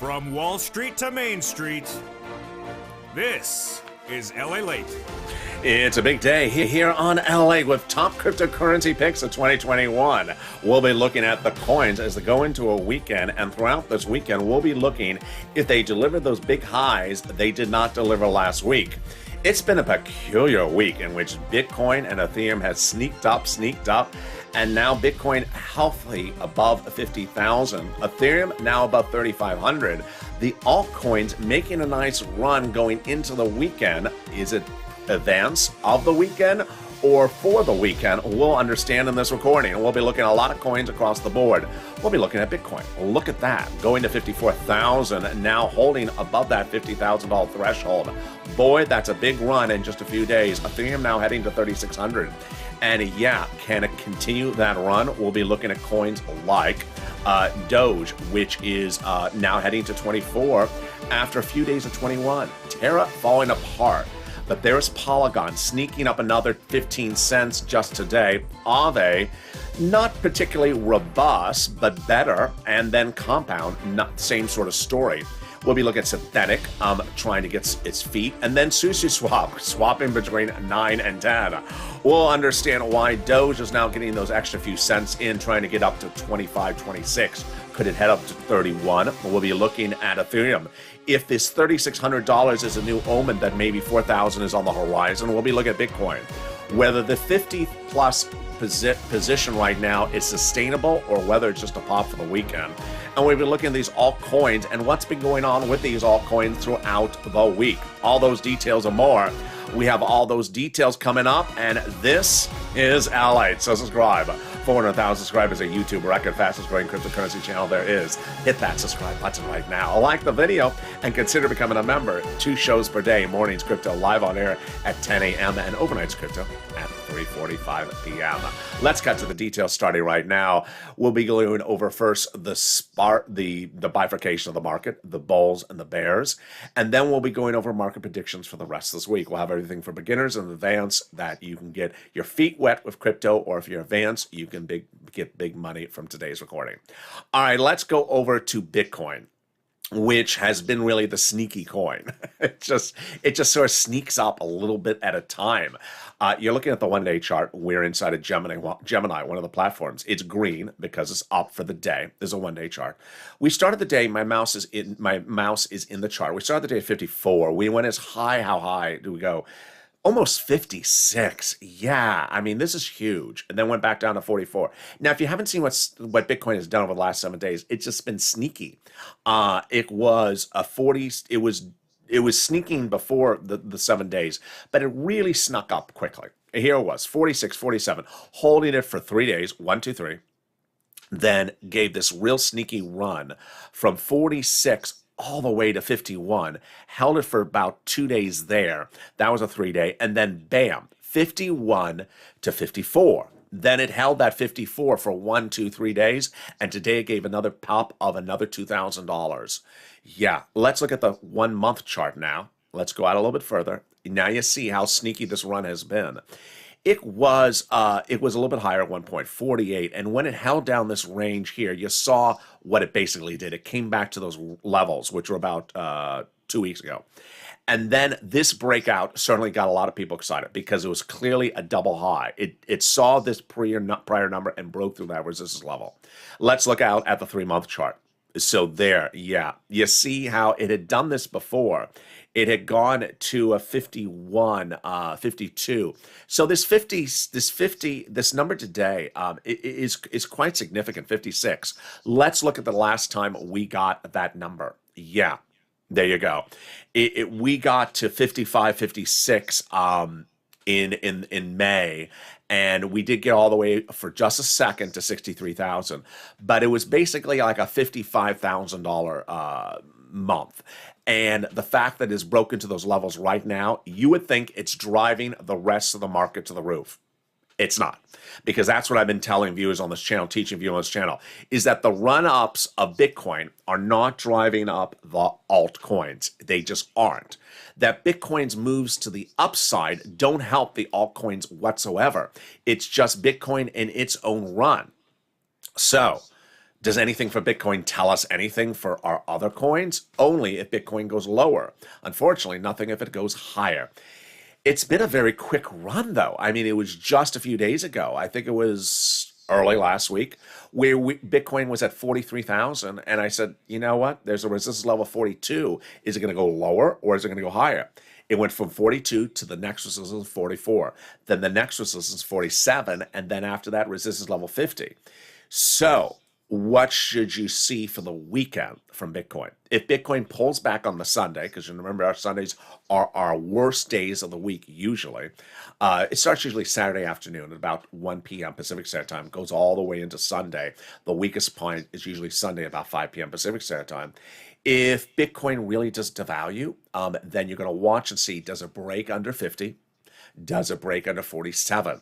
From Wall Street to Main Street, this is LALATE. It's a big day here on LA with top cryptocurrency picks of 2021. We'll be looking at the coins as they go into a weekend, and throughout this weekend, we'll be looking if they deliver those big highs they did not deliver last week. It's been a peculiar week in which Bitcoin and Ethereum has sneaked up, and now Bitcoin healthy above 50,000. Ethereum now above 3,500. The altcoins making a nice run going into the weekend. Is it advance of the weekend or for the weekend? We'll understand in this recording. We'll be looking at a lot of coins across the board. We'll be looking at Bitcoin. Look at that, going to 54,000, now holding above that $50,000 threshold. Boy, that's a big run in just a few days. Ethereum now heading to 3,600. And yeah, can it continue that run? We'll be looking at coins like Doge, which is now heading to 24 after a few days of 21. Terra falling apart. But there's Polygon sneaking up another 15 cents just today. Aave, not particularly robust, but better. And then Compound, not the same sort of story. We'll be looking at Synthetic, trying to get its feet. And then SushiSwap, swapping between 9 and 10. We'll understand why Doge is now getting those extra few cents in, trying to get up to 25, 26. Could it head up to 31? We'll be looking at Ethereum. If this $3,600 is a new omen that maybe 4,000 is on the horizon, we'll be looking at Bitcoin. Whether the 50-plus position right now is sustainable or whether it's just a pop for the weekend. And we've been looking at these altcoins and what's been going on with these altcoins throughout the week. All those details and more. We have all those details coming up, and this is LALATE. So subscribe. 400,000 subscribers, a YouTube record, fastest growing cryptocurrency channel there is. Hit that subscribe button right now. Like the video and consider becoming a member. 2 shows per day. Mornings crypto live on air at 10 a.m. and overnights crypto at 3:45 p.m. Let's cut to the details starting right now. We'll be going over first the bifurcation of the market, the bulls and the bears, and then we'll be going over market predictions for the rest of this week. We'll have everything for beginners and advanced that you can get your feet wet with crypto, or if you're advanced, you can get big money from today's recording. All right, let's go over to Bitcoin, which has been really the sneaky coin. It just sort of sneaks up a little bit at a time. You're looking at the one-day chart. We're inside of Gemini, one of the platforms. It's green because it's up for the day. There's a one-day chart. We started the day. My mouse is in the chart. We started the day at 54. We went as high. How high do we go? Almost 56. Yeah, I mean, this is huge. And then went back down to 44. Now, if you haven't seen what Bitcoin has done over the last 7 days, it's just been sneaky. It was a 40. It was sneaking before the 7 days, but it really snuck up quickly. Here it was, 46, 47, holding it for 3 days, 1, 2, 3. Then gave this real sneaky run from 46 all the way to 51, held it for about 2 days there. That was a 3-day, and then bam, 51 to 54. Then it held that 54 for 1, 2, 3 days, and today it gave another pop of another $2,000. Yeah, let's look at the 1 month chart now. Let's go out a little bit further. Now you see how sneaky this run has been. It was a little bit higher at one point, 48, and when it held down this range here, you saw what it basically did. It came back to those levels, which were about 2 weeks ago. And then this breakout certainly got a lot of people excited because it was clearly a double high. It saw this prior number and broke through that resistance level. Let's look out at the 3-month chart. So there, yeah, you see how it had done this before. It had gone to a 51, 52. So this number today is quite significant, 56. Let's look at the last time we got that number. Yeah, there you go. We got to 55, 56 in May. And we did get all the way for just a second to 63,000, but it was basically like a $55,000 month. And the fact that it's broken to those levels right now, you would think it's driving the rest of the market to the roof. It's not, because that's what I've been telling viewers on this channel, teaching viewers on this channel, is that the run-ups of Bitcoin are not driving up the altcoins. They just aren't. That Bitcoin's moves to the upside don't help the altcoins whatsoever. It's just Bitcoin in its own run. So Does anything for Bitcoin tell us anything for our other coins? Only if Bitcoin goes lower. Unfortunately, nothing if it goes higher. It's been a very quick run, though. I mean, it was just a few days ago. I think it was early last week where Bitcoin was at 43,000. And I said, you know what? There's a resistance level 42. Is it going to go lower or is it going to go higher? It went from 42 to the next resistance 44. Then the next resistance 47. And then after that, resistance level 50. So what should you see for the weekend from Bitcoin? If Bitcoin pulls back on the Sunday, because you remember our Sundays are our worst days of the week usually. It starts usually Saturday afternoon at about 1 p.m. Pacific Standard Time, goes all the way into Sunday. The weakest point is usually Sunday about 5 p.m. Pacific Standard Time. If Bitcoin really does devalue, then you're going to watch and see, does it break under 50? Does it break under 47?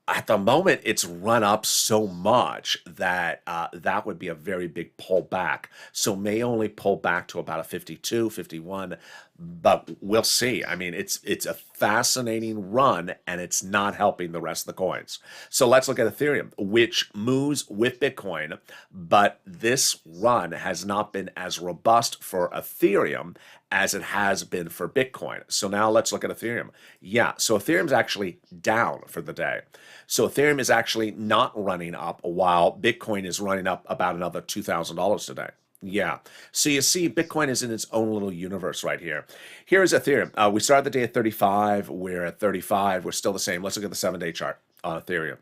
At the moment, it's run up so much that that would be a very big pullback. So may only pull back to about a 52, 51, but we'll see. I mean, it's a fascinating run, and it's not helping the rest of the coins. So let's look at Ethereum, which moves with Bitcoin, but this run has not been as robust for Ethereum as it has been for Bitcoin. So now let's look at Ethereum. Yeah, so Ethereum's actually down for the day. So Ethereum is actually not running up while Bitcoin is running up about another $2,000 today. Yeah. So you see, Bitcoin is in its own little universe right here. Here is Ethereum. We started the day at 35. We're at 35. We're still the same. Let's look at the 7-day chart on Ethereum.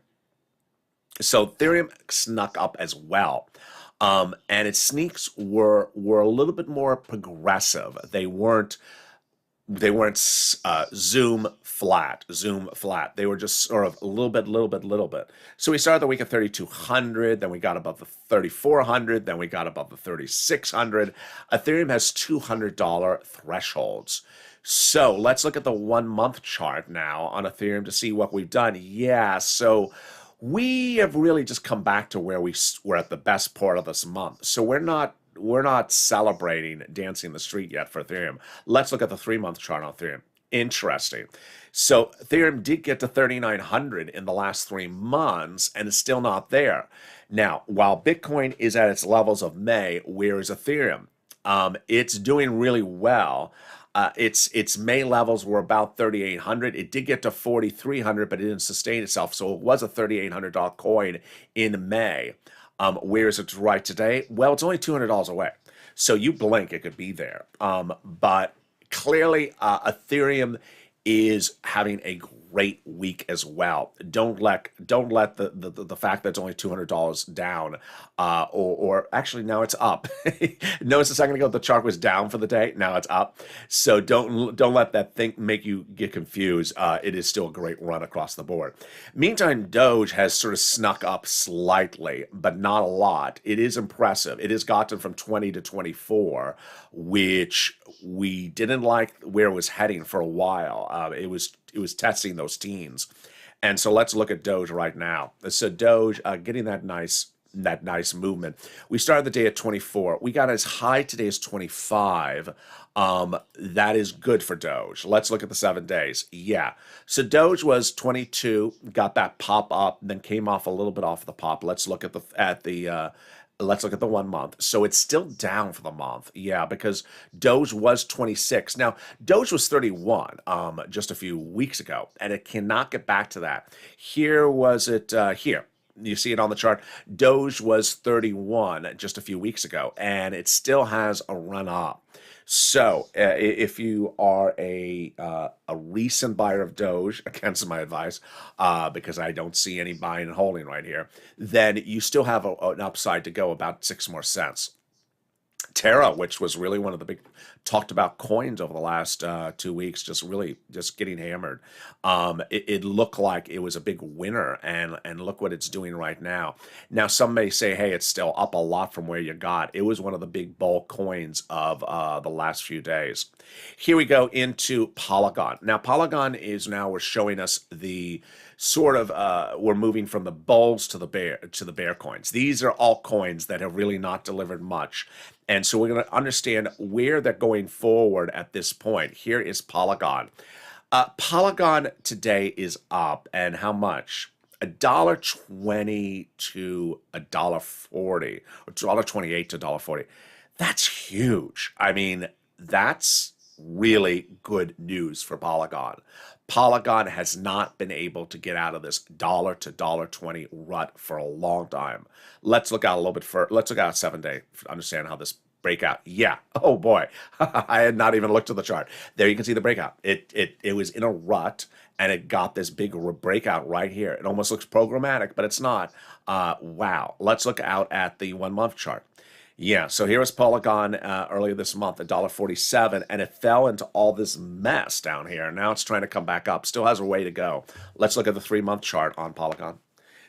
So Ethereum snuck up as well. And its sneaks were a little bit more progressive. They weren't zoom flat. They were just sort of a little bit. So we started the week at 3,200, then we got above the 3,400, then we got above the 3,600. Ethereum has $200 thresholds. So let's look at the 1 month chart now on Ethereum to see what we've done. Yeah, so we have really just come back to where we were at the best part of this month. So we're not celebrating dancing the street yet for Ethereum. Let's look at the 3 month chart on Ethereum. Interesting. So Ethereum did get to 3,900 in the last 3 months and it's still not there. Now, while Bitcoin is at its levels of May, where is Ethereum? It's doing really well. Its May levels were about 3,800. It did get to 4,300, but it didn't sustain itself. So it was a $3,800 coin in May. Where is it right today? Well, it's only $200 away. So you blink, it could be there. But clearly, Ethereum is having a great week as well. Don't let the fact that it's only $200 down, or actually now it's up. Notice a second ago the chart was down for the day. Now it's up. So don't let that thing make you get confused. It is still a great run across the board. Meantime, Doge has sort of snuck up slightly, but not a lot. It is impressive. It has gotten from 20 to 24, which we didn't like where it was heading for a while. It was testing those teens. And so let's look at Doge right now. So Doge getting that nice movement. We started the day at 24. We got as high today as 25. That is good for Doge. Let's look at the 7 days. Yeah. So Doge was 22, got that pop up, then came off a little bit off the pop. Let's look at the 1 month. So it's still down for the month. Yeah, because Doge was 26. Now, Doge was 31 just a few weeks ago, and it cannot get back to that. Here was it here. You see it on the chart. Doge was 31 just a few weeks ago, and it still has a run up. So if you are a recent buyer of Doge, against my advice, because I don't see any buying and holding right here, then you still have an upside to go about 6 more cents. Terra, which was really one of the big talked about coins over the last 2 weeks, just getting hammered. It looked like it was a big winner, and look what it's doing right now. Now, some may say, hey, it's still up a lot from where you got. It was one of the big bull coins of the last few days. Here we go into Polygon. Now, Polygon is now we're showing us the sort of we're moving from the bulls to the bear coins. These are all coins that have really not delivered much. And so we're going to understand where they're going forward at this point. Here is Polygon. Polygon today is up, and how much? $1.20 to $1.40, or $1.28 to $1.40. That's huge. I mean, that's really good news for Polygon. Polygon has not been able to get out of this dollar to $1.20 rut for a long time. Let's look out a little bit further. Let's look out 7 day to understand how this breakout. Yeah. Oh boy. I had not even looked at the chart. There you can see the breakout. It was in a rut and it got this big breakout right here. It almost looks programmatic, but it's not. Wow. Let's look out at the 1 month chart. Yeah, so here was Polygon earlier this month at $1.47, and it fell into all this mess down here. Now it's trying to come back up. Still has a way to go. Let's look at the 3 month chart on Polygon.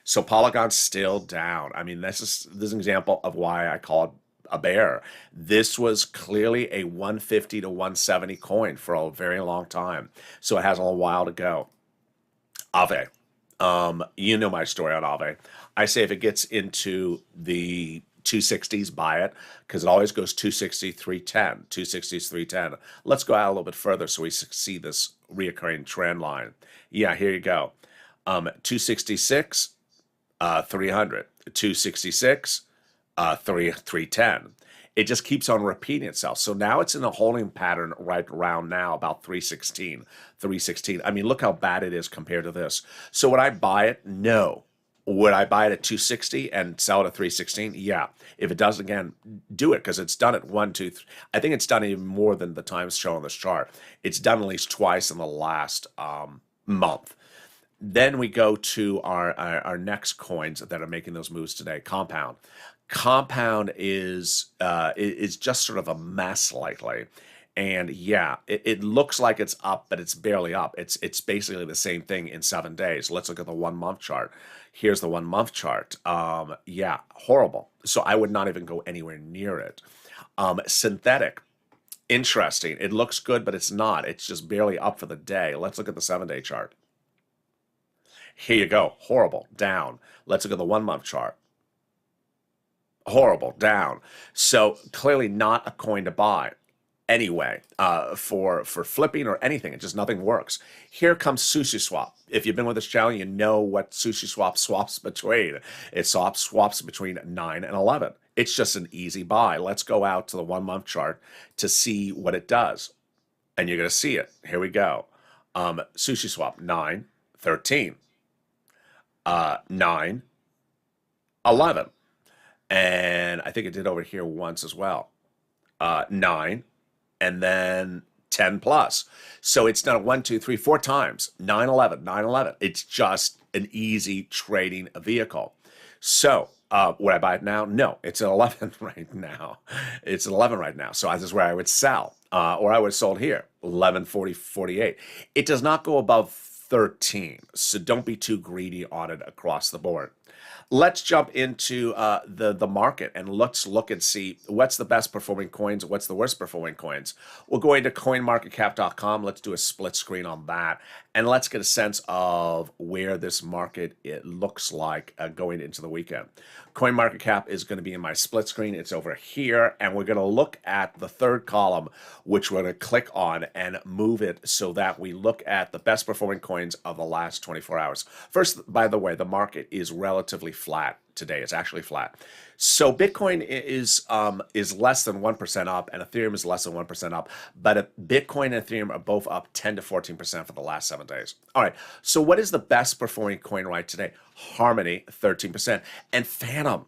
So Polygon's still down. I mean, this is an example of why I call it a bear. This was clearly a 150 to 170 coin for a very long time. So it has a while to go. Aave. You know my story on Aave. I say if it gets into the 260s, buy it, because it always goes 260, 310, 260s, 310. Let's go out a little bit further so we see this reoccurring trend line. Yeah, here you go. 266, 300, 266, 310. It just keeps on repeating itself. So now it's in a holding pattern right around now, about 316, 316. I mean, look how bad it is compared to this. So would I buy it? No. Would I buy it at 260 and sell it at 316? Yeah. If it does, again, do it, because it's done at 1, 2, 3. I think it's done even more than the times shown on this chart. It's done at least twice in the last month. Then we go to our next coins that are making those moves today. Compound. Compound is just sort of a mess lately. And yeah, it looks like it's up, but it's barely up. It's basically the same thing in 7 days. Let's look at the 1 month chart. Here's the 1 month chart. Yeah, horrible. So I would not even go anywhere near it. Synthetic, interesting. It looks good, but it's not. It's just barely up for the day. Let's look at the 7 day chart. Here you go. Horrible, down. Let's look at the 1 month chart. Horrible, down. So clearly not a coin to buy. Anyway, for flipping or anything, it just nothing works. Here comes SushiSwap. If you've been with this channel, you know what SushiSwap swaps between. It swaps between 9 and 11. It's just an easy buy. Let's go out to the 1 month chart to see what it does. And you're going to see it. Here we go. SushiSwap, 9, 13, 9, 11. And I think it did over here once as well. 9, and then 10 plus. So it's done it 1, 2, 3, 4 times. 9, 11, 9, 11. It's just an easy trading vehicle. So would I buy it now? No, it's at 11 right now. It's at 11 right now. So this is where I would sell, or I would have sold here, 11.40, 48. It does not go above 13, so don't be too greedy on it across the board. Let's jump into the market, and let's look and see what's the best performing coins, what's the worst performing coins. We'll go into coinmarketcap.com. Let's do a split screen on that, and let's get a sense of where this market it looks like going into the weekend. CoinMarketCap is going to be in my split screen. It's over here, and we're going to look at the third column, which we're going to click on and move it so that we look at the best performing coins of the last 24 hours. First, by the way, the market is relatively flat today. It's actually flat. So Bitcoin is less than 1% up, and Ethereum is less than 1% up. But Bitcoin and Ethereum are both up 10 to 14% for the last 7 days. All right. So what is the best performing coin right today? Harmony, 13%, and Phantom,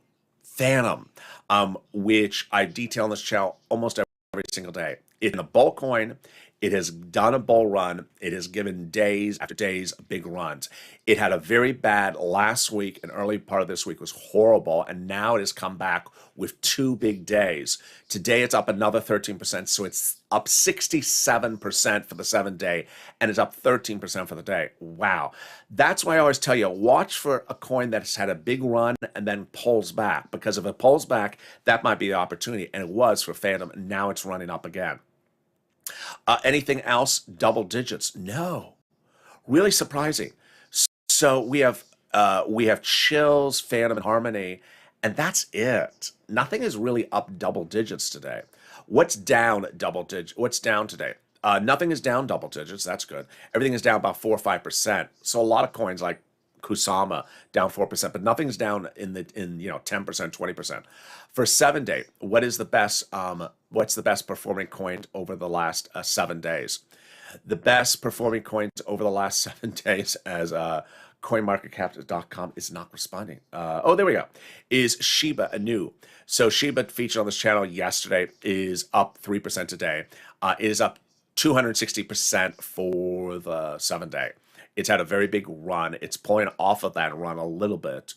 which I detail on this channel almost every single day. It's a bull coin. It has done a bull run. It has given days after days big runs. It had a very bad last week, and early part of this week was horrible, and now it has come back with 2 big days. Today it's up another 13%, so it's up 67% for the 7 day, and it's up 13% for the day. Wow. That's why I always tell you, watch for a coin that's had a big run and then pulls back, because if it pulls back, that might be the opportunity, and it was for Phantom, and now it's running up again. Anything else? Double digits? No. Really surprising. So we have Chills, Phantom, and Harmony, and that's it. Nothing is really up double digits today. What's down double digits? What's down today? Nothing is down double digits. That's good. Everything is down about 4 or 5%. So a lot of coins like KUSAMA down 4%, but nothing's down in 10%, 20%. For 7 day, what's the best performing coin over the last 7 days? The best performing coins over the last 7 days, as coinmarketcap.com is not responding. Oh, there we go. Is Shiba Inu. So Shiba, featured on this channel yesterday, is up 3% today. It is up 260% for the 7 day. It's had a very big run. It's pulling off of that run a little bit.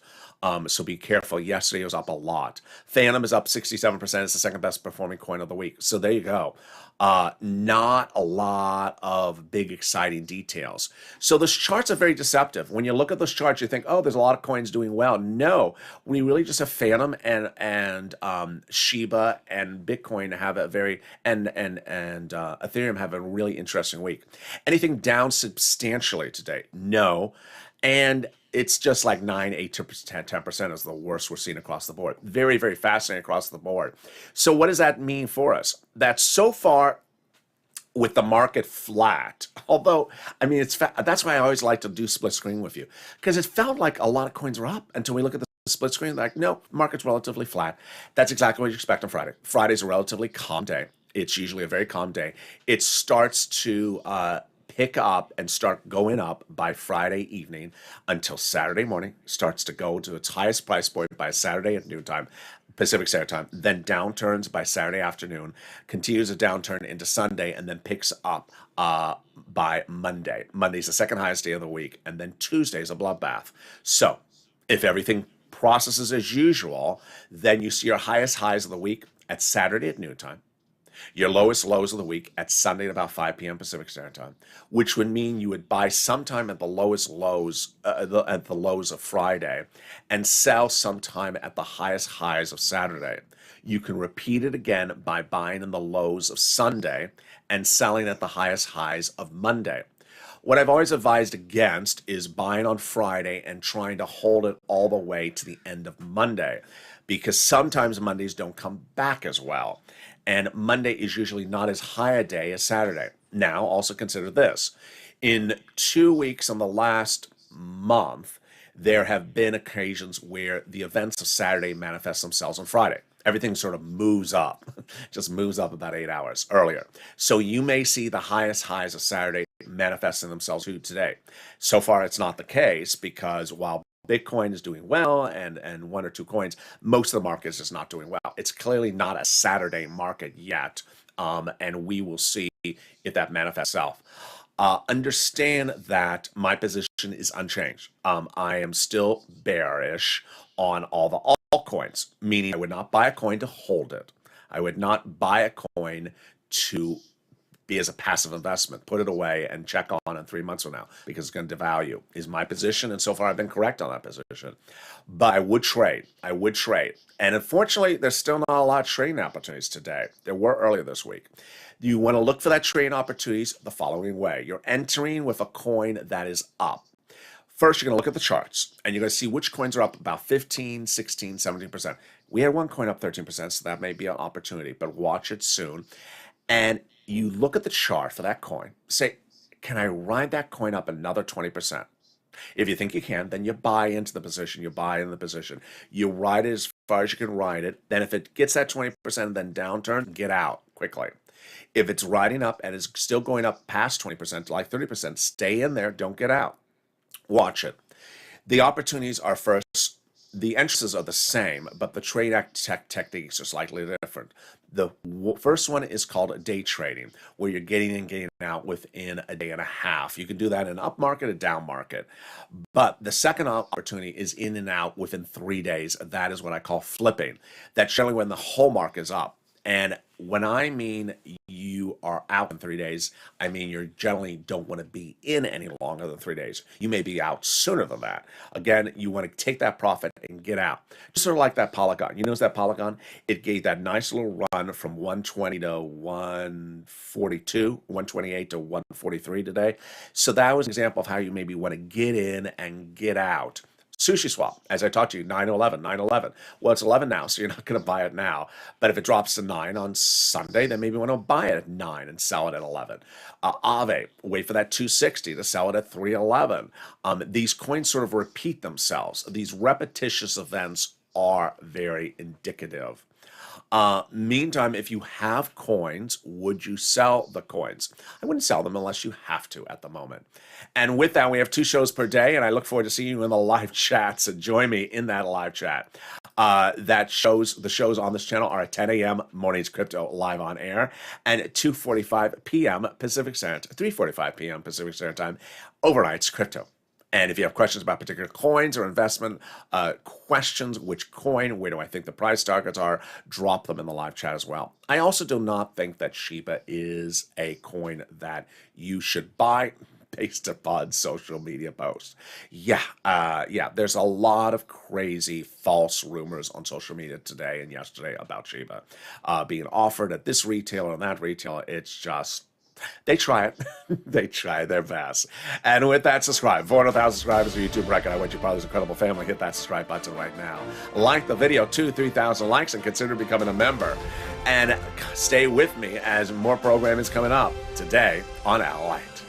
So be careful. Yesterday it was up a lot. Phantom is up 67%. It's the second best performing coin of the week. So there you go. Not a lot of big exciting details. So those charts are very deceptive. When you look at those charts, you think, oh, there's a lot of coins doing well. No, we really just have Phantom and Shiba and Bitcoin have a very and Ethereum have a really interesting week. Anything down substantially today? No. And it's just like 9, 8, 10% is the worst we're seeing across the board. Very, very fascinating across the board. So what does that mean for us? That so far, with the market flat, although, I mean, that's why I always like to do split screen with you, because it felt like a lot of coins were up until we look at the split screen, like, no, market's relatively flat. That's exactly what you expect on Friday. Friday's a relatively calm day. It's usually a very calm day. It starts to pick up and start going up by Friday evening until Saturday morning. Starts to go to its highest price point by Saturday at noontime, Pacific Standard Time, then downturns by Saturday afternoon, continues a downturn into Sunday, and then picks up by Monday. Monday's the second highest day of the week, and then Tuesday's a bloodbath. So if everything processes as usual, then you see your highest highs of the week at Saturday at noontime, your lowest lows of the week at Sunday at about 5 p.m. Pacific Standard Time, which would mean you would buy sometime at the lowest lows, at the lows of Friday, and sell sometime at the highest highs of Saturday. You can repeat it again by buying in the lows of Sunday and selling at the highest highs of Monday. What I've always advised against is buying on Friday and trying to hold it all the way to the end of Monday, because sometimes Mondays don't come back as well. And Monday is usually not as high a day as Saturday. Now, also consider this. In 2 weeks on the last month, there have been occasions where the events of Saturday manifest themselves on Friday. Everything sort of moves up, just moves up about 8 hours earlier. So you may see the highest highs of Saturday manifesting themselves today. So far, it's not the case, because while Bitcoin is doing well and one or two coins, most of the market is just not doing well. It's clearly not a Saturday market yet, and we will see if that manifests itself. Understand that my position is unchanged. I am still bearish on all the altcoins, meaning I would not buy a coin to hold it. I would not buy a coin to be as a passive investment, put it away and check on in 3 months from now, because it's going to devalue, is my position. And so far I've been correct on that position, but I would trade. And unfortunately, there's still not a lot of trading opportunities today. There were earlier this week. You want to look for that trading opportunities the following way. You're entering with a coin that is up. First, you're going to look at the charts, and you're going to see which coins are up about 15, 16, 17%. We had one coin up 13%, so that may be an opportunity, but watch it soon. And you look at the chart for that coin, say, can I ride that coin up another 20%? If you think you can, then you buy into the position, you ride it as far as you can ride it. Then if it gets that 20% and then downturn, get out quickly. If it's riding up and is still going up past 20% to like 30%, stay in there, don't get out. Watch it. The opportunities are first, the entrances are the same, but the trade techniques are slightly different. The first one is called day trading, where you're getting in, getting out within a day and a half. You can do that in an up market, a down market. But the second opportunity is in and out within 3 days. That is what I call flipping. That's generally when the whole market is up. And when I mean you are out in 3 days, I mean you generally don't want to be in any longer than 3 days. You may be out sooner than that. Again, you want to take that profit and get out. Just sort of like that Polygon. You notice that Polygon? It gave that nice little run from 120 to 142, 128 to 143 today. So that was an example of how you maybe want to get in and get out. Sushi swap, as I talked to you, 9-11, 9-11. Well, it's 11 now, so you're not going to buy it now. But if it drops to 9 on Sunday, then maybe you want to buy it at 9 and sell it at 11. Aave, wait for that 260 to sell it at 311. These coins sort of repeat themselves. These repetitious events are very indicative. Meantime, if you have coins, would you sell the coins? I wouldn't sell them unless you have to at the moment. And with that, we have 2 shows per day, and I look forward to seeing you in the live chat. So join me in that live chat. The shows on this channel are at 10 a.m. Mornings Crypto live on air, and at 2:45 p.m. Pacific Standard, 3:45 p.m. Pacific Standard Time, overnights crypto. And if you have questions about particular coins or investment questions, which coin, where do I think the price targets are, drop them in the live chat as well. I also do not think that Shiba is a coin that you should buy based upon social media posts. Yeah, there's a lot of crazy false rumors on social media today and yesterday about Shiba being offered at this retailer and that retailer. It's just, they try it. They try their best. And with that, subscribe. 400,000 subscribers to YouTube record. I want you part of this incredible family. Hit that subscribe button right now. Like the video, 2,000-3,000 likes, and consider becoming a member. And stay with me as more programming is coming up today on LALATE.